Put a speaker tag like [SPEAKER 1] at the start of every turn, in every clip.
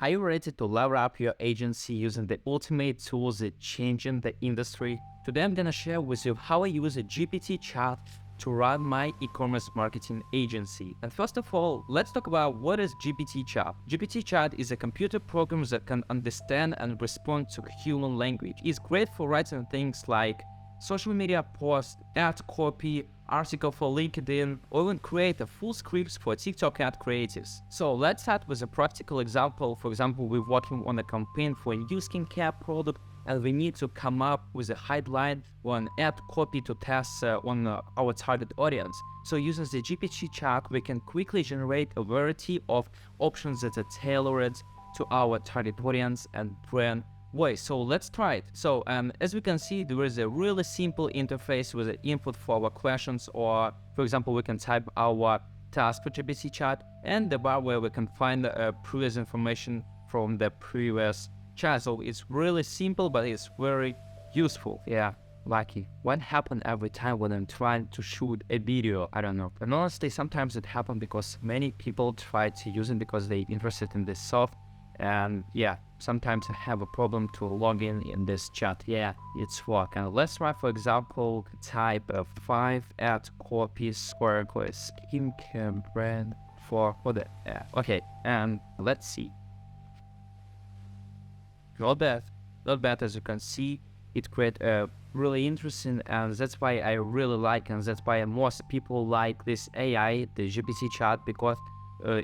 [SPEAKER 1] Are you ready to level up your agency using the ultimate tools that changing the industry? Today I'm gonna share with you how I use a GPT-Chat to run my e-commerce marketing agency. And first of all, let's talk about what is GPT-Chat. GPT-Chat is a computer program that can understand and respond to human language. It's great for writing things like social media posts, ad copy, article for LinkedIn, or even create a full scripts for TikTok ad creatives. So let's start with a practical example. For example, we're working on a campaign for a new skincare product, and we need to come up with a headline or an ad copy to test on our target audience. So using the GPT-Chat, we can quickly generate a variety of options that are tailored to our target audience and brand voice. So let's try it. So as we can see, there is a really simple interface with an input for our questions, or for example, we can type our task for GPT-Chat and the bar where we can find previous information from the previous chat. So it's really simple, but it's very useful. Yeah, lucky. What happened every time when I'm trying to shoot a video? I don't know. And honestly, sometimes it happens because many people try to use it because they're interested in this soft. And yeah, sometimes I have a problem to log in this chat. Yeah, it's work. And let's try, for example, type of 5 ad copies for a skincare brand for the okay, and let's see. Not bad as you can see. It creates a really interesting, and that's why I really like, and that's why most people like this AI, the GPT-Chat, because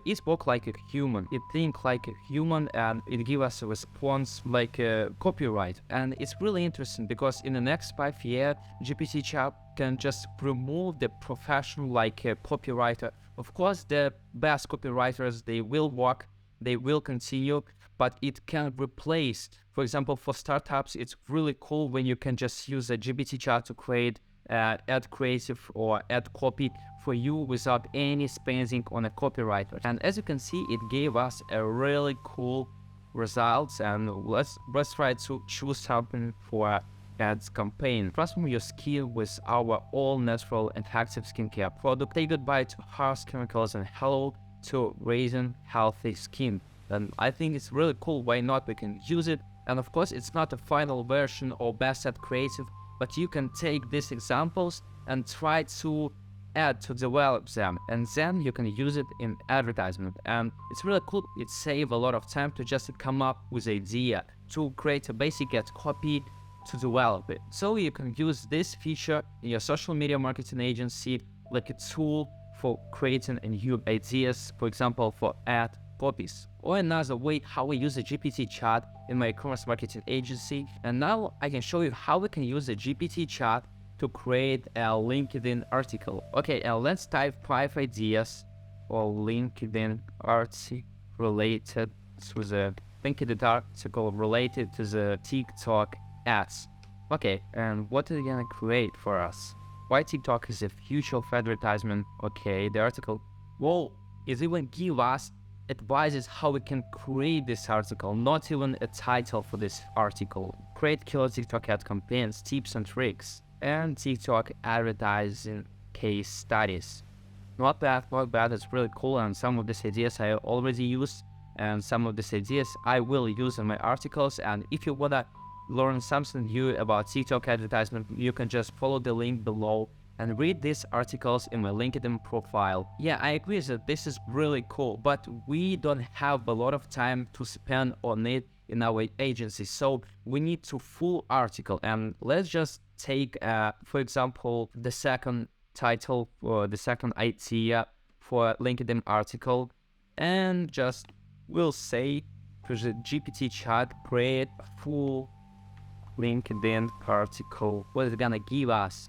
[SPEAKER 1] it works like a human. It thinks like a human, and it gives us a response like a copyright. And it's really interesting because in the next 5 years, GPT-Chat can just remove the professional like a copywriter. Of course, the best copywriters, they will work, they will continue, but it can replace. For example, for startups, it's really cool when you can just use a GPT-Chat to create ad creative or ad copy for you without any spending on a copywriter. And as you can see, it gave us a really cool results. And let's try to choose something for ads campaign. Transform your skin with our all natural and active skincare product. Say goodbye to harsh chemicals and hello to raising healthy skin. And I think it's really cool. Why not? We can use it. And of course, it's not a final version or best ad creative, but you can take these examples and try to add to develop them, and then you can use it in advertisement. And it's really cool. It saves a lot of time to just come up with an idea to create a basic ad copy to develop it. So you can use this feature in your social media marketing agency like a tool for creating new ideas, for example, for ad copies. Or another way how I use a GPT-Chat in my e-commerce marketing agency. And now I can show you how we can use a GPT-Chat to create a LinkedIn article. Okay, let's type 5 ideas for LinkedIn article related to the LinkedIn article related to the TikTok ads. Okay, and what are you gonna create for us? Why TikTok is the future of advertisement? Okay, the article. Well, it even give us advices how we can create this article, not even a title for this article. Create killer TikTok ad campaigns, tips and tricks, and TikTok advertising case studies. Not bad. It's really cool, and some of these ideas I already used, and some of these ideas I will use in my articles. And if you wanna learn something new about TikTok advertisement, you can just follow the link below and read these articles in my LinkedIn profile. Yeah, I agree that this is really cool, but we don't have a lot of time to spend on it in our agency. So we need to full article. And let's just take, for example, the second title or the second idea for LinkedIn article, and just we'll say to the GPT-Chat, create a full LinkedIn article. What is it gonna give us?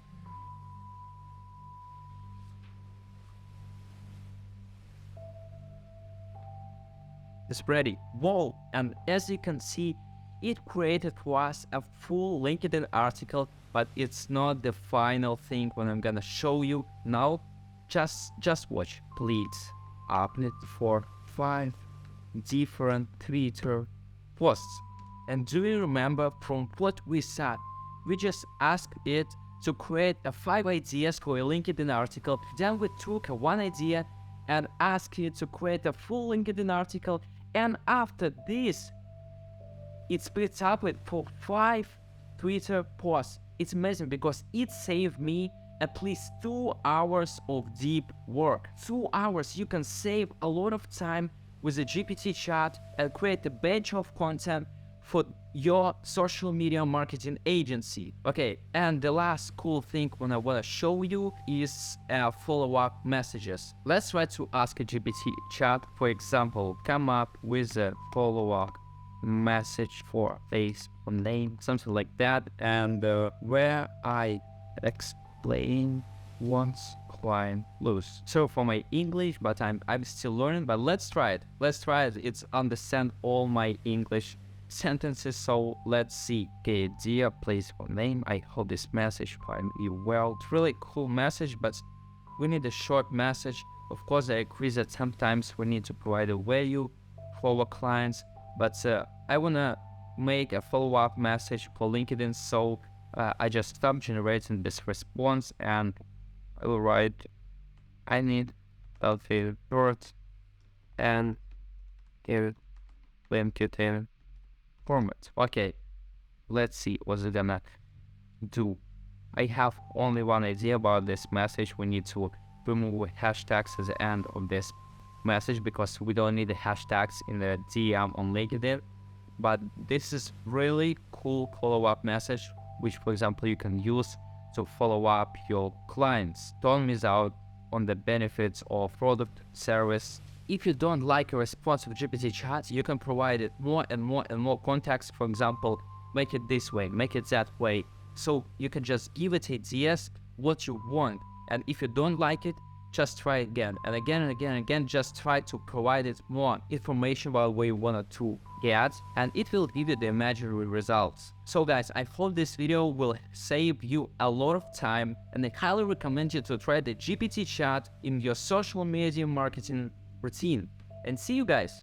[SPEAKER 1] It's ready. Whoa! And as you can see, it created for us a full LinkedIn article, but it's not the final thing when I'm gonna show you now. Just watch, please. Upload for 5 different Twitter posts. And do you remember from what we said? We just asked it to create 5 ideas for a LinkedIn article. Then we took one idea and asked it to create a full LinkedIn article And after this, it splits up it for 5 Twitter posts. It's amazing because it saved me at least 2 hours of deep work. 2 hours, you can save a lot of time with a GPT chat and create a batch of content for your social media marketing agency. Okay, and the last cool thing when I want to show you is follow-up messages. Let's try to ask a GPT chat, for example, come up with a follow-up message for Facebook name, something like that, and where I explain once client lose. So for my English, but I'm still learning, but let's try it. It's understand all my English sentences, so let's see. Okay, dear Facebook name, I hope this message find you well. It's really cool message, but we need a short message. Of course, I agree that sometimes we need to provide a value for our clients, but I wanna make a follow-up message for LinkedIn, so I just stop generating this response and I will write, I need a short and give LinkedIn format. Okay, let's see what's it gonna do. I have only one idea about this message. We need to remove hashtags at the end of this message because we don't need the hashtags in the DM on LinkedIn. But this is really cool follow-up message, which for example you can use to follow up your clients. Don't miss out on the benefits of product service. If you don't like a response of GPT chat, you can provide it more and more context. For example, make it this way, make it that way. So you can just give it ideas what you want. And if you don't like it, just try again and again and again and again. Just try to provide it more information about what you want to get, and it will give you the imaginary results. So guys, I hope this video will save you a lot of time, and I highly recommend you to try the GPT chat in your social media marketing routine. And see you guys.